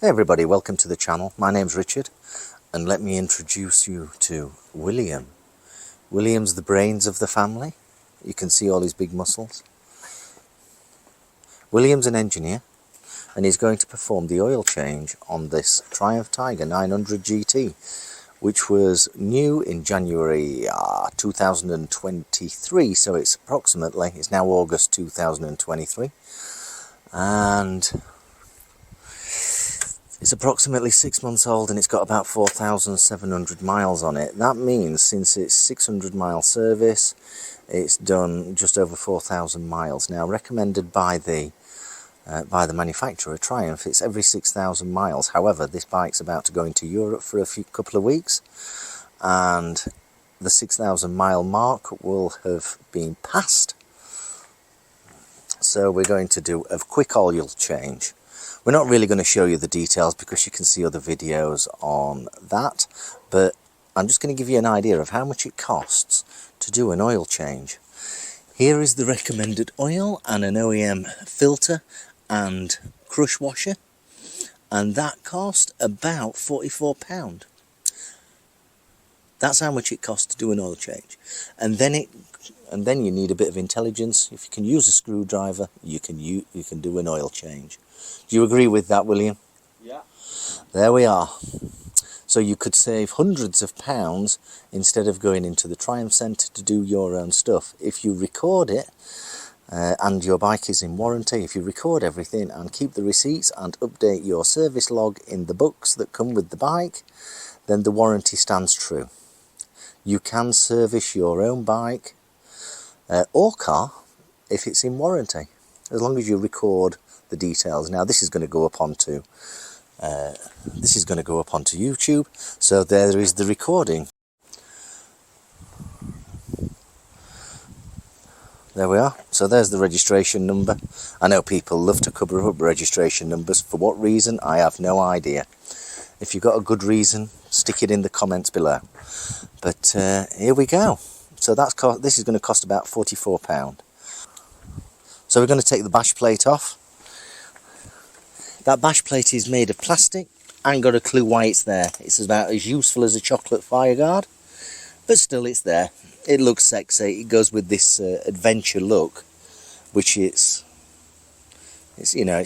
Hey everybody, welcome to the channel. My name's Richard and let me introduce you to William. William's the brains of the family. You can see all his big muscles. William's an engineer and he's going to perform the oil change on this Triumph Tiger 900 GT, which was new in January 2023, so it's now August 2023, and it's approximately 6 months old and it's got about 4,700 miles on it. That means since its 600 mile service, it's done just over 4,000 miles. Now, recommended by the manufacturer, Triumph, it's every 6,000 miles. However, this bike's about to go into Europe for a couple of weeks, and the 6,000 mile mark will have been passed. So we're going to do a quick oil change. We're not really going to show you the details because you can see other videos on that, but I'm just going to give you an idea of how much it costs to do an oil change. Here is the recommended oil and an OEM filter and crush washer, and that cost about £44. That's how much it costs to do an oil change. And then you need a bit of intelligence. If you can use a screwdriver, you can do an oil change. Do you agree with that, William? Yeah. There we are. So you could save hundreds of pounds instead of going into the Triumph Centre to do your own stuff. If you record it, and your bike is in warranty, if you record everything and keep the receipts and update your service log in the books that come with the bike, then the warranty stands true. You can service your own bike or car if it's in warranty, as long as you record the details. Now this is going to go up onto YouTube, so there is the recording. There we are. So there's the registration number. I know people love to cover up registration numbers. For what reason, I have no idea. If you've got a good reason, stick it in the comments below. But here we go. So this is going to cost about £44. So we're going to take the bash plate off. That bash plate is made of plastic. I ain't got a clue why it's there. It's about as useful as a chocolate fireguard, but still it's there. It looks sexy. It goes with this adventure look, which it's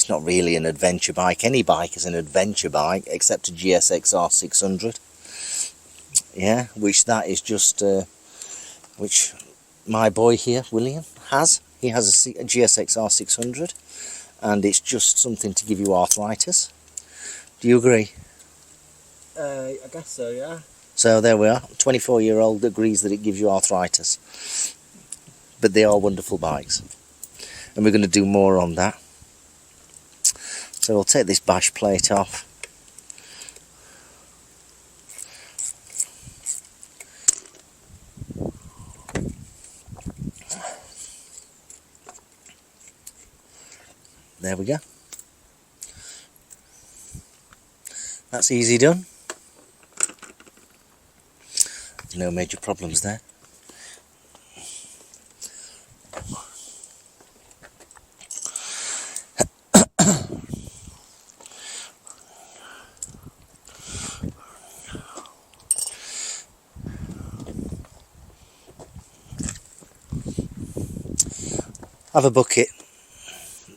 not really an adventure bike. Any bike is an adventure bike except a GSXR 600. Yeah, which my boy here, William, has. He has a GSXR 600, and it's just something to give you arthritis. Do you agree? I guess so, yeah. So there we are. 24-year-old agrees that it gives you arthritis. But they are wonderful bikes. And we're going to do more on that. So we'll take this bash plate off. There we go. That's easy done. No major problems there. Have a bucket.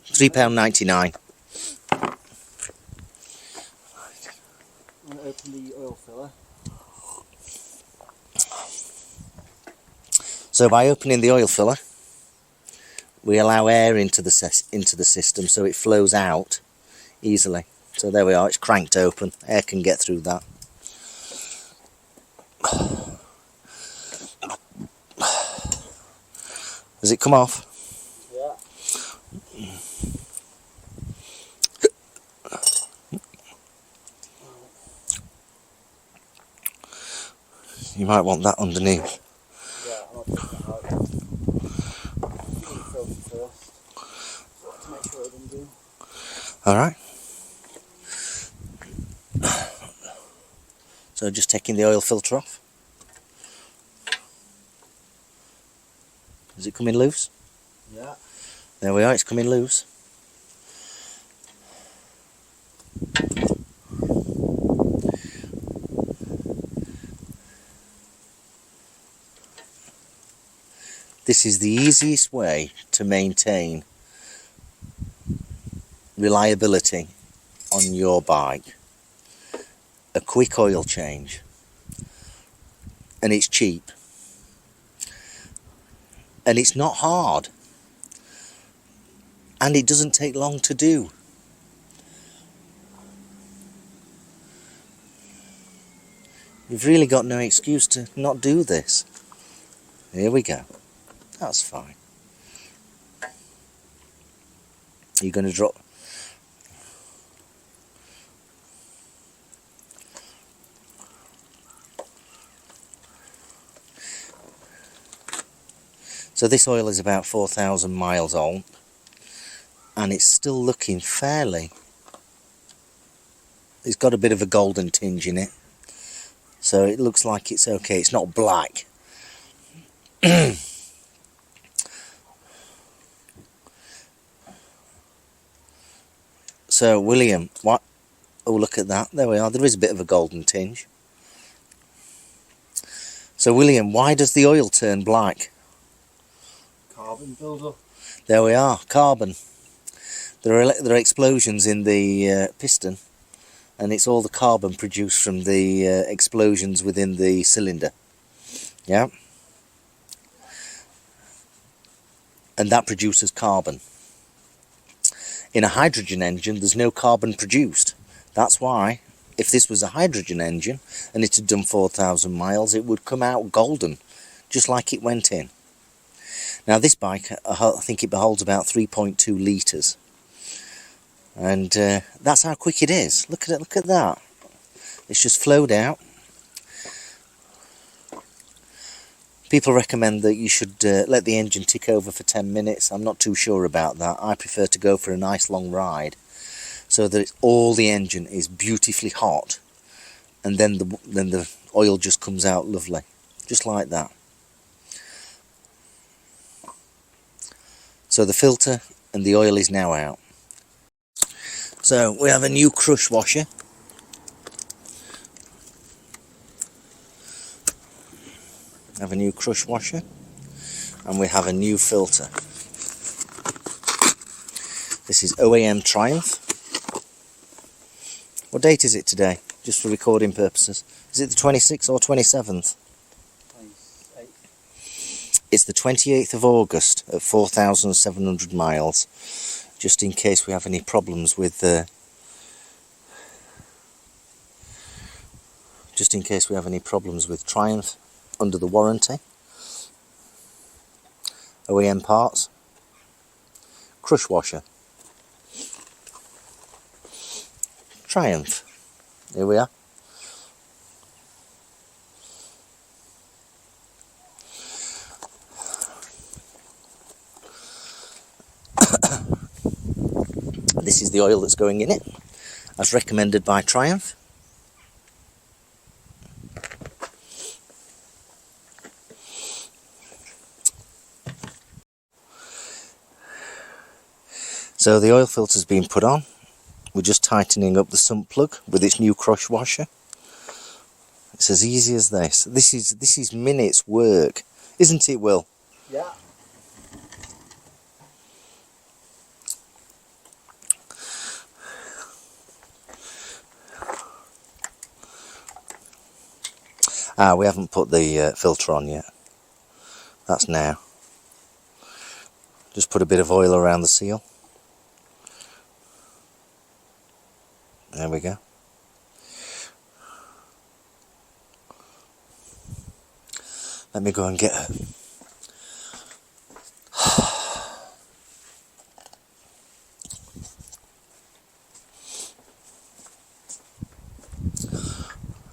£3.99. I'm going to open the oil filler. So by opening the oil filler, we allow air into the system, so it flows out easily. So there we are, it's cranked open. Air can get through that. Does it come off? Yeah. You might want that underneath. Yeah, I'll take that out. Filter first, to make sure it doesn't do. Alright. So just taking the oil filter off. Is it coming loose? Yeah. There we are, it's coming loose. This is the easiest way to maintain reliability on your bike. A quick oil change. And it's cheap. And it's not hard. And it doesn't take long to do. You've really got no excuse to not do this. Here we go. That's fine. You're going to drop... So this oil is about 4,000 miles old. And it's still looking fairly... It's got a bit of a golden tinge in it. So it looks like it's okay. It's not black. So, William, what? Oh, look at that. There we are. There is a bit of a golden tinge. So, William, why does the oil turn black? Carbon buildup. There we are. Carbon. There are explosions in the piston, and it's all the carbon produced from the explosions within the cylinder. Yeah? And that produces carbon. In a hydrogen engine, there's no carbon produced. That's why, if this was a hydrogen engine and it had done 4,000 miles, it would come out golden, just like it went in. Now this bike, I think it holds about 3.2 litres. And that's how quick it is. Look at it, look at that. It's just flowed out. People recommend that you should let the engine tick over for 10 minutes. I'm not too sure about that. I prefer to go for a nice long ride so that all the engine is beautifully hot, and then the oil just comes out lovely, just like that. So the filter and the oil is now out. So we have a new crush washer. Have a new crush washer, and we have a new filter. This is OEM Triumph. What date is it today? Just for recording purposes. Is it the 26th or 27th? 28th. It's the 28th of August at 4,700 miles. Just in case we have any problems with Triumph under the warranty. OEM parts. Crush washer. Triumph. Here we are. This is the oil that's going in it, as recommended by Triumph. So the oil filter's been put on. We're just tightening up the sump plug with its new crush washer. It's as easy as this. This is minutes work, isn't it, Will? Yeah. We haven't put the filter on yet. That's now. Just put a bit of oil around the seal. There we go. Let me go and get her.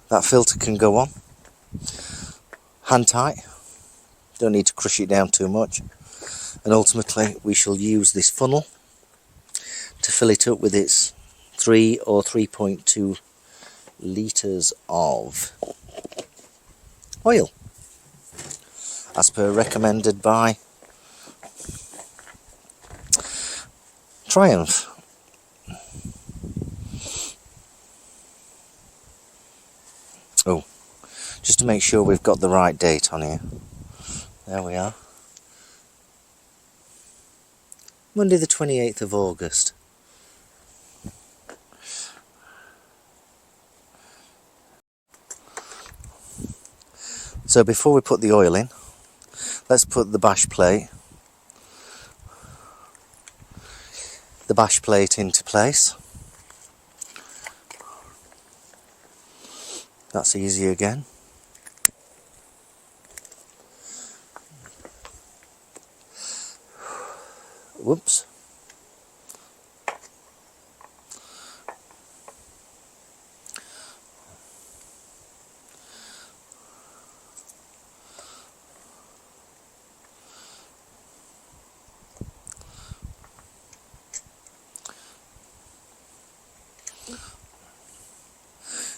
That filter can go on. Hand tight. Don't need to crush it down too much. And ultimately we shall use this funnel to fill it up with its 3 or 3.2 litres of oil, as per recommended by Triumph. Oh, just to make sure we've got the right date on here. There we are. Monday the 28th of August. So before we put the oil in, let's put the bash plate into place. That's easy again. Whoops.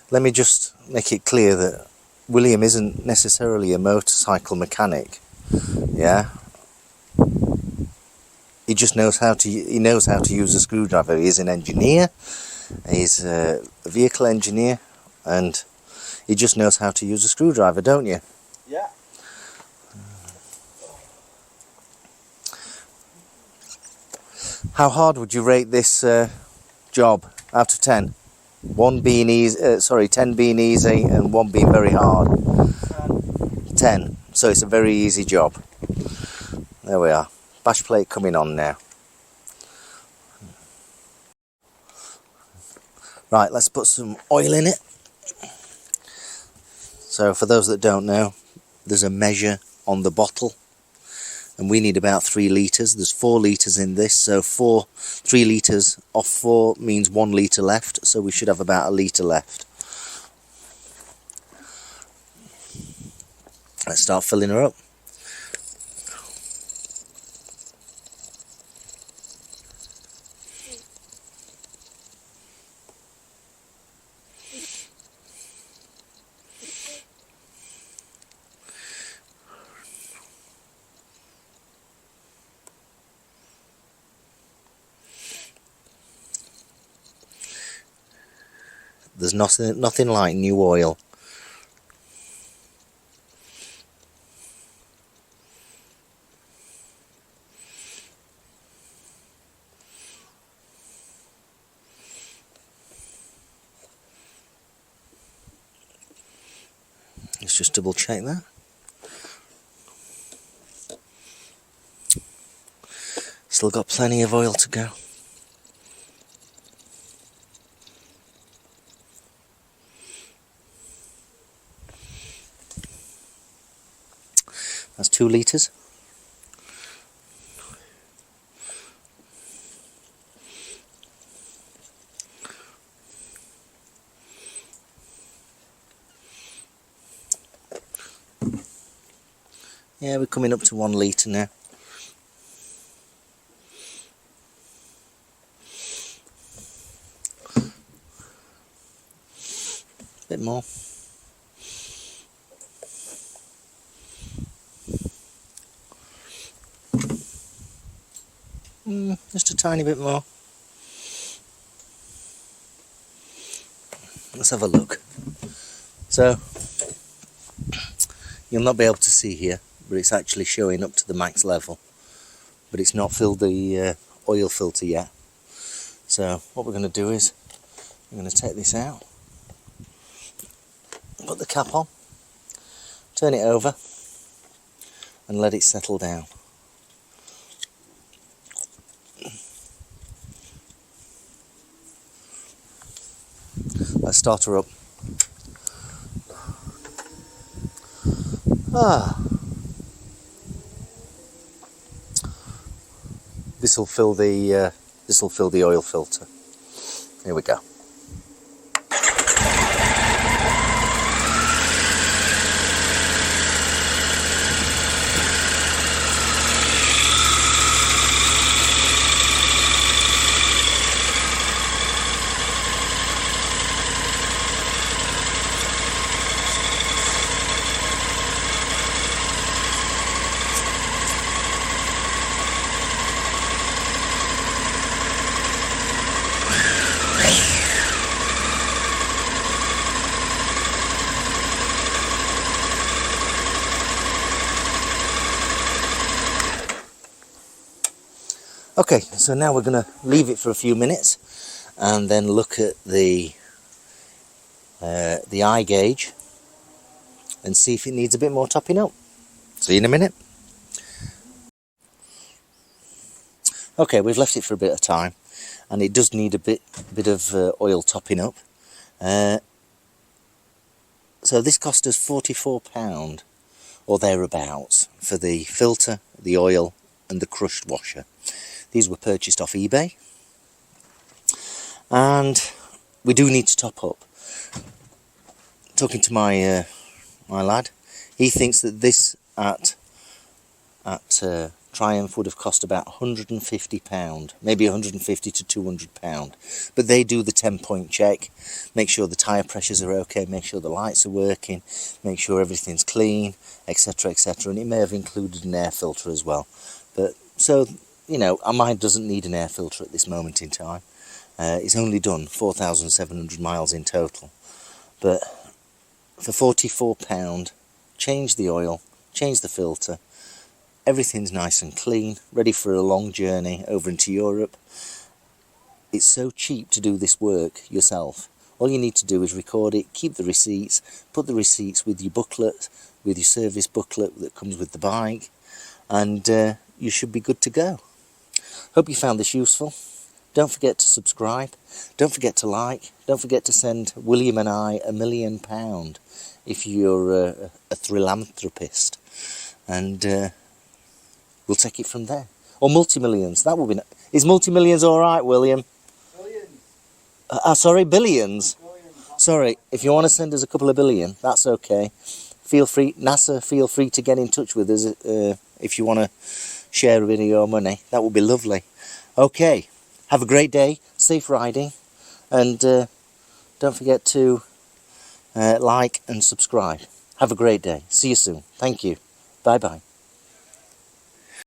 Let me just make it clear that William isn't necessarily a motorcycle mechanic. Yeah. He just knows how to use a screwdriver. He's an engineer. He's a vehicle engineer, and he just knows how to use a screwdriver, don't you? Yeah. How hard would you rate this job out of 10? 1 being easy, 10 being easy and 1 being very hard. 10. So it's a very easy job. There we are. Bash plate coming on now. Right, let's put some oil in it. So for those that don't know, there's a measure on the bottle, and we need about 3 litres. There's 4 litres in this, so 3 litres off 4 means 1 litre left, so we should have about 1 litre left. Let's start filling her up. There's nothing like new oil. Let's just double check that. Still got plenty of oil to go. That's 2 litres. Yeah, we're coming up to 1 litre now. Bit more. Just a tiny bit more. Let's have a look. So, you'll not be able to see here, but it's actually showing up to the max level. But it's not filled the oil filter yet. So, what we're going to do is, we're going to take this out, put the cap on, turn it over, and let it settle down. Let's start her up. This will fill the oil filter. Here we go. Okay, so now we're going to leave it for a few minutes and then look at the eye gauge and see if it needs a bit more topping up. See you in a minute. Okay, we've left it for a bit of time and it does need a bit of oil topping up. So this cost us £44 or thereabouts for the filter, the oil and the crushed washer. These were purchased off eBay, and we do need to top up. Talking to my my lad, he thinks that this at Triumph would have cost about £150, maybe £150 to £200. But they do the 10-point check, make sure the tyre pressures are okay, make sure the lights are working, make sure everything's clean, etc, etc. And it may have included an air filter as well. But so, you know, mine doesn't need an air filter at this moment in time. It's only done 4,700 miles in total. But for £44, change the oil, change the filter. Everything's nice and clean, ready for a long journey over into Europe. It's so cheap to do this work yourself. All you need to do is record it, keep the receipts, put the receipts with your booklet, with your service booklet that comes with the bike, and you should be good to go. Hope you found this useful. Don't forget to subscribe, don't forget to like, don't forget to send William and I £1 million if you're a thrillanthropist. And we'll take it from there. Or multi-millions, that would be... Is multi-millions alright, William? Billions. Sorry, billions? Billions. Sorry, if you want to send us a couple of billion, that's okay. Feel free, NASA, feel free to get in touch with us if you want to share a bit of your money. That would be lovely. Okay, have a great day, safe riding, and don't forget to like and subscribe. Have a great day. See you soon. Thank you. Bye-bye.